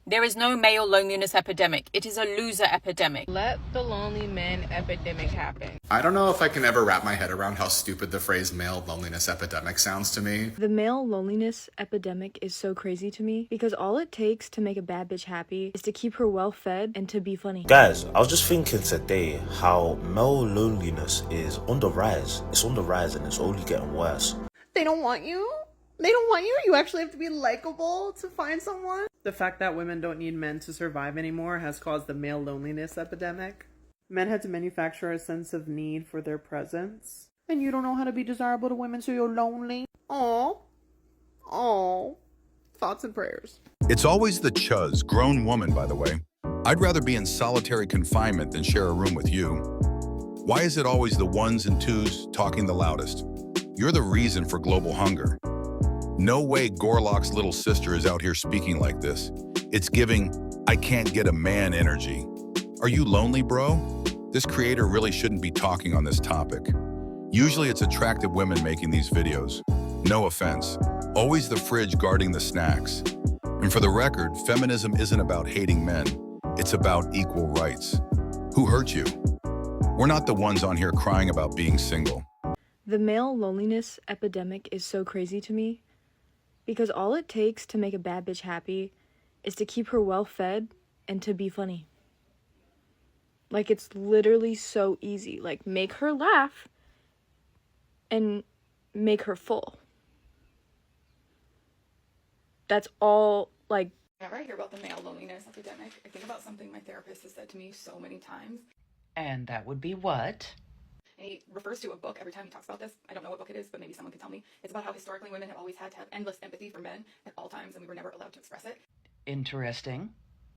There is no male loneliness epidemic. It is a loser epidemic. Let the lonely men epidemic happen. I don't know if I can ever wrap my head around how stupid the phrase male loneliness epidemic sounds to me. The male loneliness epidemic is so crazy to me because all it takes to make a bad bitch happy is to keep her well fed and to be funny. Guys, I was just thinking today how male loneliness is on the rise. It's on the rise and it's only getting worse. They don't want you. They don't want you. You actually have to be likable to find someone. The fact that women don't need men to survive anymore has caused the male loneliness epidemic. Men had to manufacture a sense of need for their presence. And you don't know how to be desirable to women, so you're lonely. Aww. Aww. Thoughts and prayers. It's always the chuz, grown woman, by the way. I'd rather be in solitary confinement than share a room with you. Why is it always the ones and twos talking the loudest? You're the reason for global hunger. No way Gorlock's little sister is out here speaking like this. It's giving, I can't get a man energy. Are you lonely, bro? This creator really shouldn't be talking on this topic. Usually it's attractive women making these videos. No offense. Always the fridge guarding the snacks. And for the record, feminism isn't about hating men. It's about equal rights. Who hurt you? We're not the ones on here crying about being single. The male loneliness epidemic is so crazy to me because all it takes to make a bad bitch happy is to keep her well fed and to be funny. Like, it's literally so easy. Like, make her laugh and make her full. That's all, like... Whenever I hear about the male loneliness epidemic, I think about something my therapist has said to me so many times. And that would be what? And he refers to a book every time he talks about this. I don't know what book it is, but maybe someone can tell me. It's about how historically women have always had to have endless empathy for men at all times, and we were never allowed to express it. Interesting.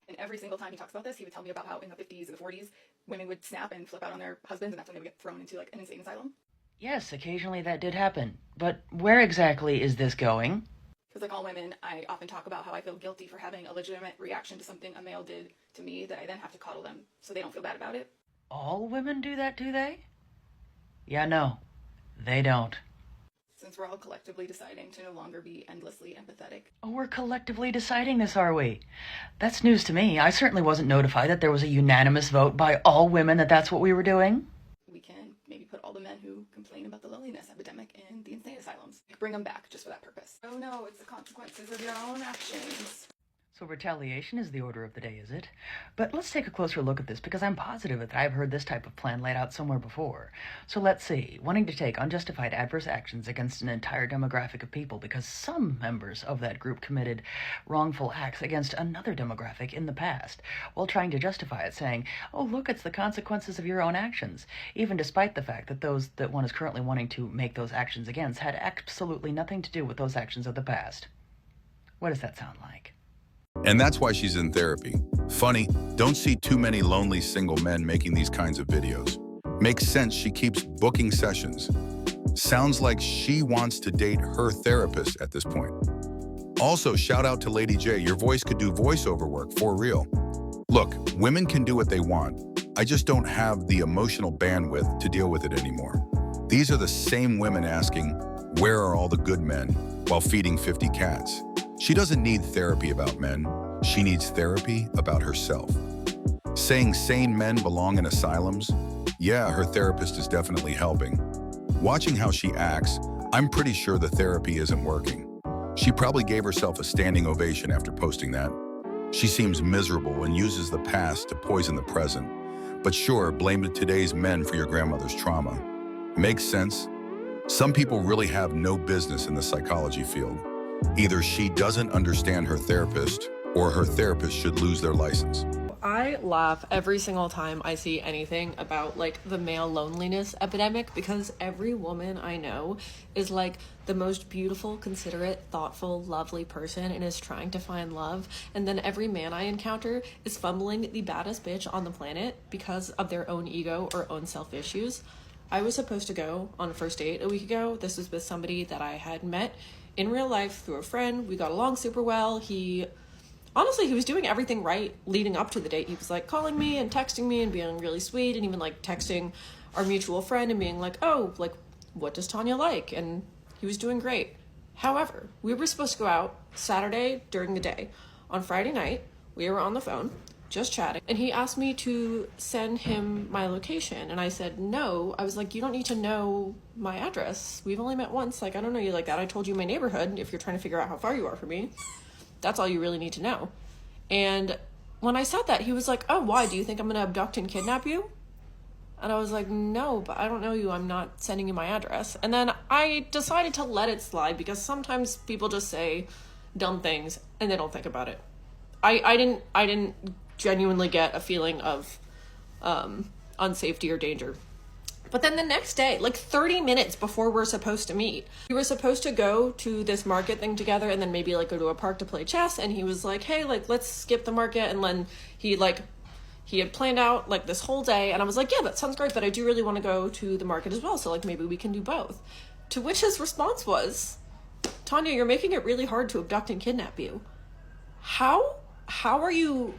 And every single time he talks about this, he would tell me about how in the 50s and the 40s, women would snap and flip out on their husbands, and that's when they would get thrown into like an insane asylum. Yes, occasionally that did happen. But where exactly is this going? Because like all women, I often talk about how I feel guilty for having a legitimate reaction to something a male did to me that I then have to coddle them so they don't feel bad about it. All women do that, do they? Yeah, no, they don't. Since we're all collectively deciding to no longer be endlessly empathetic. Oh, we're collectively deciding this, are we? That's news to me. I certainly wasn't notified that there was a unanimous vote by all women that that's what we were doing. We can maybe put all the men who complain about the loneliness epidemic in the insane asylums. Bring them back just for that purpose. Oh no, it's the consequences of your own actions. So retaliation is the order of the day, is it? But let's take a closer look at this, because I'm positive that I've heard this type of plan laid out somewhere before. So let's see. Wanting to take unjustified adverse actions against an entire demographic of people because some members of that group committed wrongful acts against another demographic in the past, while trying to justify it, saying, oh, look, it's the consequences of your own actions, even despite the fact that those that one is currently wanting to make those actions against had absolutely nothing to do with those actions of the past. What does that sound like? And that's why she's in therapy. Funny, don't see too many lonely single men making these kinds of videos. Makes sense she keeps booking sessions. Sounds like she wants to date her therapist at this point. Also, shout out to Lady J. Your voice could do voiceover work, for real. Look, women can do what they want. I just don't have the emotional bandwidth to deal with it anymore. These are the same women asking, where are all the good men, while feeding 50 cats? She doesn't need therapy about men. She needs therapy about herself. Saying sane men belong in asylums? Yeah, her therapist is definitely helping. Watching how she acts, I'm pretty sure the therapy isn't working. She probably gave herself a standing ovation after posting that. She seems miserable and uses the past to poison the present. But sure, blame today's men for your grandmother's trauma. Makes sense. Some people really have no business in the psychology field. Either she doesn't understand her therapist, or her therapist should lose their license. I laugh every single time I see anything about like the male loneliness epidemic because every woman I know is like the most beautiful, considerate, thoughtful, lovely person and is trying to find love. And then every man I encounter is fumbling the baddest bitch on the planet because of their own ego or own self issues. I was supposed to go on a first date a week ago. This was with somebody that I had met in real life through a friend. We got along super well. He was doing everything right leading up to the date. He was like calling me and texting me and being really sweet and even like texting our mutual friend and being like, oh, like, what does Tanya like? And he was doing great. However, we were supposed to go out Saturday during the day. On Friday night, We were on the phone, just chatting, and he asked me to send him my location, and I said no. I was like, you don't need to know my address. We've only met once. Like, I don't know you like that. I told you my neighborhood. If you're trying to figure out how far you are from me, that's all you really need to know. And when I said that, he was like, oh, why? Do you think I'm gonna abduct and kidnap you? And I was like, no, but I don't know you. I'm not sending you my address. And then I decided to let it slide because sometimes people just say dumb things and they don't think about it. I didn't genuinely get a feeling of unsafety or danger. But then the next day, like 30 minutes before we're supposed to meet, we were supposed to go to this market thing together and then maybe like go to a park to play chess. And he was like, hey, like, let's skip the market. And then he had planned out like this whole day. And I was like, yeah, that sounds great, but I do really want to go to the market as well. So like maybe we can do both. To which his response was, Tanya, you're making it really hard to abduct and kidnap you. How are you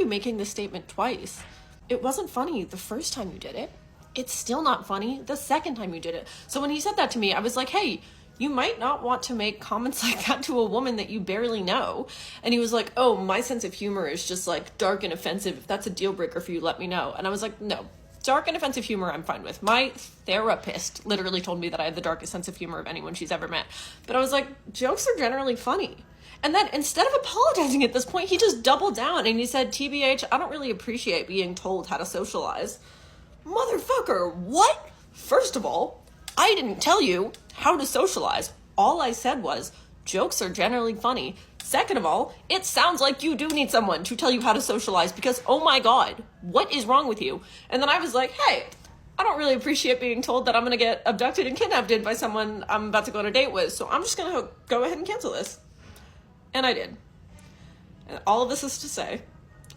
making this statement twice? It wasn't funny the first time you did it. It's still not funny the second time you did it. So when he said that to me, I was like, hey, you might not want to make comments like that to a woman that you barely know. And he was like, oh, my sense of humor is just like dark and offensive. If that's a deal breaker for you, let me know. And I was like, no, dark and offensive humor I'm fine with. My therapist literally told me that I have the darkest sense of humor of anyone she's ever met. But I was like, jokes are generally funny. And then instead of apologizing at this point, he just doubled down and he said, TBH, I don't really appreciate being told how to socialize. Motherfucker, what? First of all, I didn't tell you how to socialize. All I said was, jokes are generally funny. Second of all, it sounds like you do need someone to tell you how to socialize because, oh my God, what is wrong with you? And then I was like, hey, I don't really appreciate being told that I'm going to get abducted and kidnapped by someone I'm about to go on a date with, so I'm just going to go ahead and cancel this. And I did. And all of this is to say,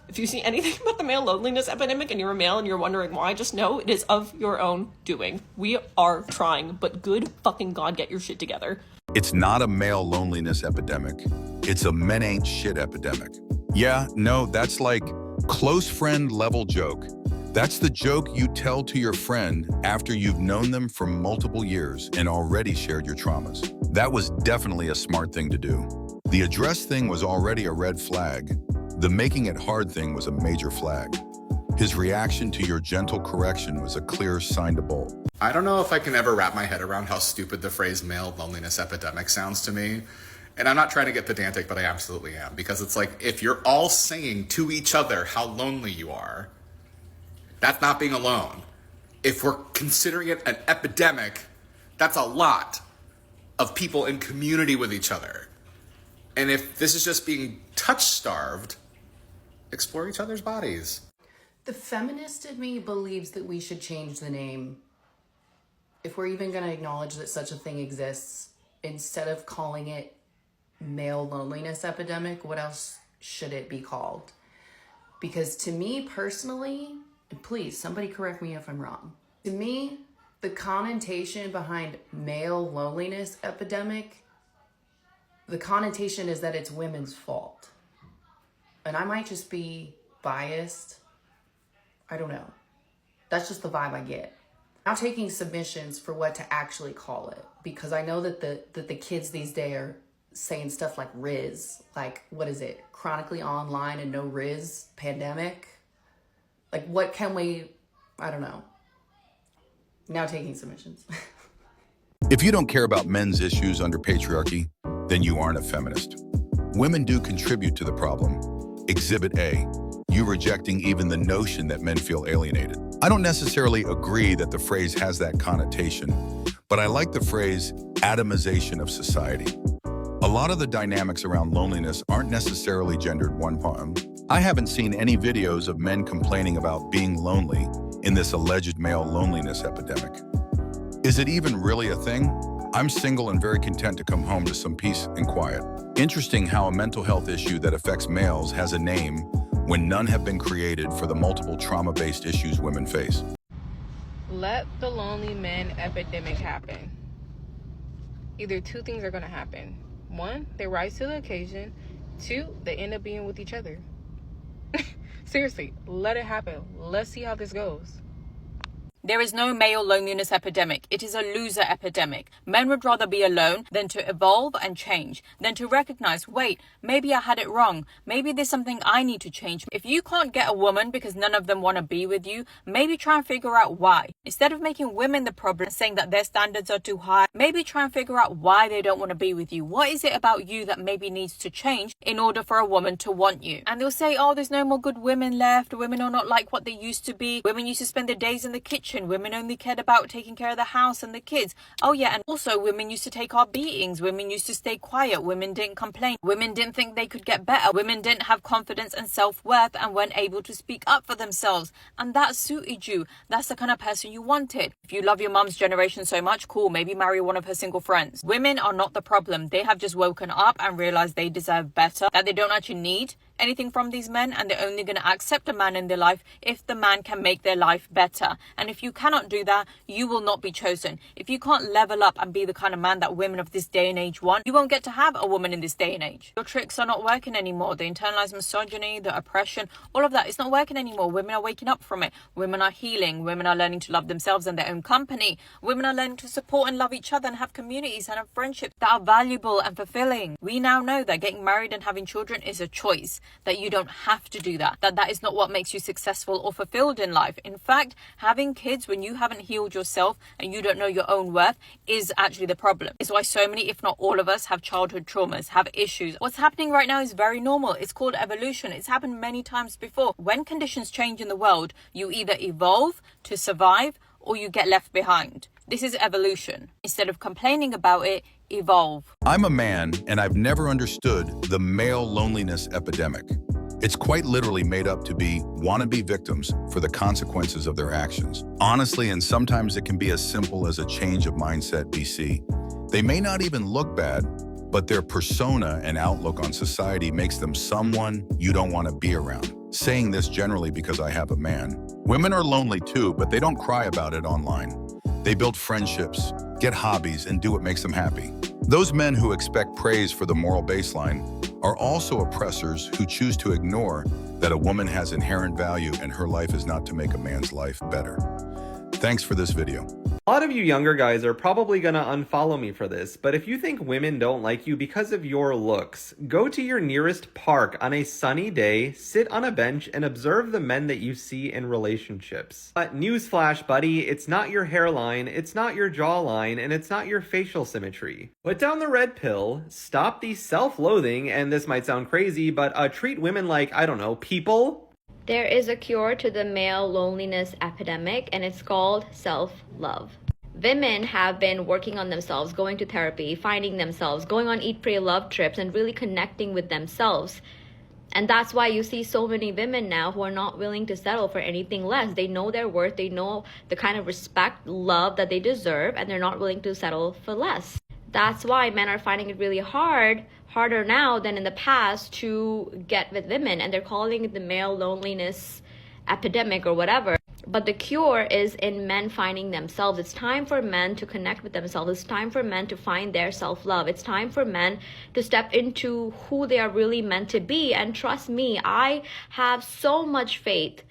if you see anything about the male loneliness epidemic and you're a male and you're wondering why, just know it is of your own doing. We are trying, but good fucking God, get your shit together. It's not a male loneliness epidemic. It's a men ain't shit epidemic. Yeah, no, that's like close friend level joke. That's the joke you tell to your friend after you've known them for multiple years and already shared your traumas. That was definitely a smart thing to do. The address thing was already a red flag. The making it hard thing was a major flag. His reaction to your gentle correction was a clear sign to bolt. I don't know if I can ever wrap my head around how stupid the phrase male loneliness epidemic sounds to me. And I'm not trying to get pedantic, but I absolutely am. Because it's like, if you're all saying to each other how lonely you are, that's not being alone. If we're considering it an epidemic, that's a lot of people in community with each other. And if this is just being touch-starved, explore each other's bodies. The feminist in me believes that we should change the name. If we're even going to acknowledge that such a thing exists, instead of calling it male loneliness epidemic, what else should it be called? Because to me personally, and please, somebody correct me if I'm wrong, to me, the connotation behind male loneliness epidemic, the connotation is that it's women's fault. And I might just be biased. I don't know. That's just the vibe I get. Now taking submissions for what to actually call it, because I know that the kids these days are saying stuff like Riz, like, what is it? Chronically online and no Riz pandemic. Like, what can we, I don't know. Now taking submissions. If you don't care about men's issues under patriarchy, then you aren't a feminist. Women do contribute to the problem. Exhibit A, you rejecting even the notion that men feel alienated. I don't necessarily agree that the phrase has that connotation, but I like the phrase atomization of society. A lot of the dynamics around loneliness aren't necessarily gendered one. I haven't seen any videos of men complaining about being lonely in this alleged male loneliness epidemic. Is it even really a thing? I'm single and very content to come home to some peace and quiet. Interesting how a mental health issue that affects males has a name when none have been created for the multiple trauma-based issues women face. Let the lonely men epidemic happen. Either two things are going to happen. One, they rise to the occasion. Two, they end up being with each other. Seriously, let it happen. Let's see how this goes. There is no male loneliness epidemic. It is a loser epidemic. Men would rather be alone than to evolve and change, than to recognize, wait, maybe I had it wrong. Maybe there's something I need to change. If you can't get a woman because none of them want to be with you, maybe try and figure out why. Instead of making women the problem, saying that their standards are too high, maybe try and figure out why they don't want to be with you. What is it about you that maybe needs to change in order for a woman to want you? And they'll say, oh, there's no more good women left. Women are not like what they used to be. Women used to spend their days in the kitchen. Women only cared about taking care of the house and the kids. Oh yeah, and also women used to take our beatings. Women used to stay quiet. Women didn't complain. Women didn't think they could get better. Women didn't have confidence and self-worth and weren't able to speak up for themselves. And that suited you. That's the kind of person you wanted. If you love your mum's generation so much, cool, maybe marry one of her single friends. Women are not the problem. They have just woken up and realized they deserve better, that they don't actually need anything from these men, and they're only going to accept a man in their life if the man can make their life better. And if you cannot do that, you will not be chosen. If you can't level up and be the kind of man that women of this day and age want, you won't get to have a woman in this day and age. Your tricks are not working anymore. The internalized misogyny, the oppression, all of that, it's not working anymore. Women are waking up from it. Women are healing. Women are learning to love themselves and their own company. Women are learning to support and love each other and have communities and have friendships that are valuable and fulfilling. We now know that getting married and having children is a choice, that you don't have to do that, that is not what makes you successful or fulfilled in life. In fact, having kids when you haven't healed yourself and you don't know your own worth is actually the problem. It's why so many, if not all of us, have childhood traumas, have issues. What's happening right now is very normal. It's called evolution. It's happened many times before. When conditions change in the world, you either evolve to survive or you get left behind. This is evolution. Instead of complaining about it, evolve. I'm a man, and I've never understood the male loneliness epidemic. It's quite literally made up to be wannabe victims for the consequences of their actions. Honestly, and sometimes it can be as simple as a change of mindset, BC. They may not even look bad, but their persona and outlook on society makes them someone you don't want to be around. Saying this generally because I have a man. Women are lonely too, but they don't cry about it online. They build friendships, get hobbies, and do what makes them happy. Those men who expect praise for the moral baseline are also oppressors who choose to ignore that a woman has inherent value and her life is not to make a man's life better. Thanks for this video. A lot of you younger guys are probably gonna unfollow me for this, but if you think women don't like you because of your looks, go to your nearest park on a sunny day, sit on a bench, and observe the men that you see in relationships. But newsflash, buddy, it's not your hairline, it's not your jawline, and it's not your facial symmetry. Put down the red pill, stop the self-loathing, and this might sound crazy, but treat women like, I don't know, people. There is a cure to the male loneliness epidemic, and it's called self-love. Women have been working on themselves, going to therapy, finding themselves, going on eat, pray, love trips, and really connecting with themselves. And that's why you see so many women now who are not willing to settle for anything less. They know their worth, they know the kind of respect, love that they deserve, and they're not willing to settle for less. That's why men are finding it really harder now than in the past to get with women, and they're calling it the male loneliness epidemic or whatever. But the cure is in men finding themselves. It's time for men to connect with themselves. It's time for men to find their self-love. It's time for men to step into who they are really meant to be. And trust me, I have so much faith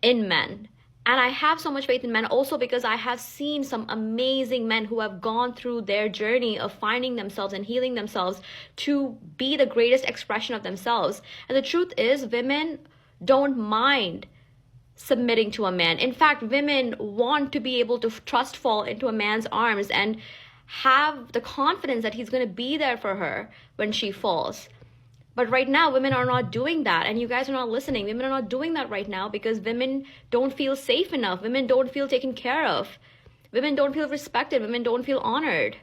in men. And I have so much faith in men also because I have seen some amazing men who have gone through their journey of finding themselves and healing themselves to be the greatest expression of themselves. And the truth is, women don't mind submitting to a man. In fact, women want to be able to trust fall into a man's arms and have the confidence that he's going to be there for her when she falls. But right now, women are not doing that, and you guys are not listening. Women are not doing that right now because women don't feel safe enough. Women don't feel taken care of. Women don't feel respected. Women don't feel honored.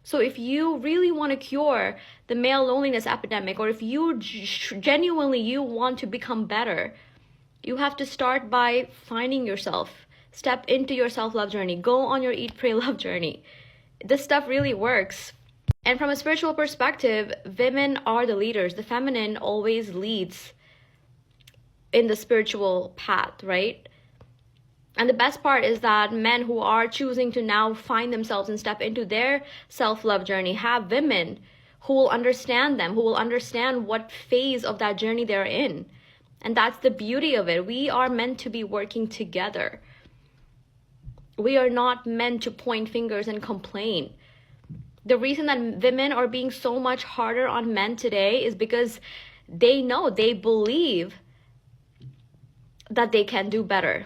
So if you really want to cure the male loneliness epidemic, or if you genuinely want to become better, you have to start by finding yourself. Step into your self-love journey. Go on your eat, pray, love journey. This stuff really works. And from a spiritual perspective, women are the leaders. The feminine always leads in the spiritual path, right? And the best part is that men who are choosing to now find themselves and step into their self-love journey have women who will understand them, who will understand what phase of that journey they're in. And that's the beauty of it. We are meant to be working together. We are not meant to point fingers and complain. The reason that women are being so much harder on men today is because they know, they believe that they can do better.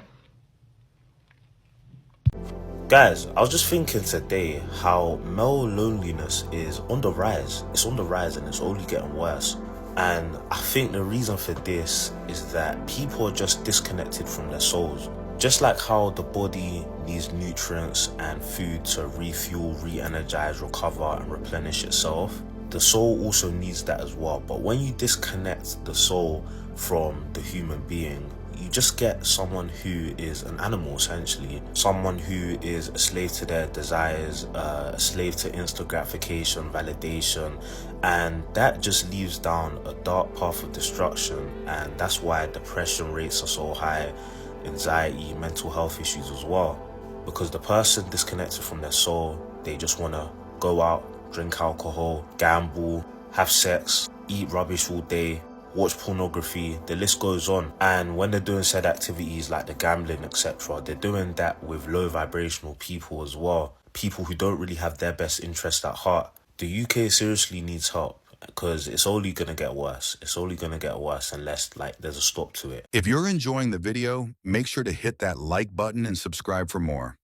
Guys, I was just thinking today how male loneliness is on the rise. It's on the rise and it's only getting worse. And I think the reason for this is that people are just disconnected from their souls. Just like how the body needs nutrients and food to refuel, re-energize, recover and replenish itself, the soul also needs that as well. But when you disconnect the soul from the human being, you just get someone who is an animal, essentially. Someone who is a slave to their desires, a slave to instant gratification, validation, and that just leads down a dark path of destruction. And that's why depression rates are so high, anxiety, mental health issues as well. Because the person disconnected from their soul, they just want to go out, drink alcohol, gamble, have sex, eat rubbish all day, watch pornography, the list goes on. And when they're doing said activities like the gambling, etc., they're doing that with low vibrational people as well. People who don't really have their best interest at heart. The UK seriously needs help because it's only going to get worse. It's only going to get worse unless there's a stop to it. If you're enjoying the video, make sure to hit that like button and subscribe for more.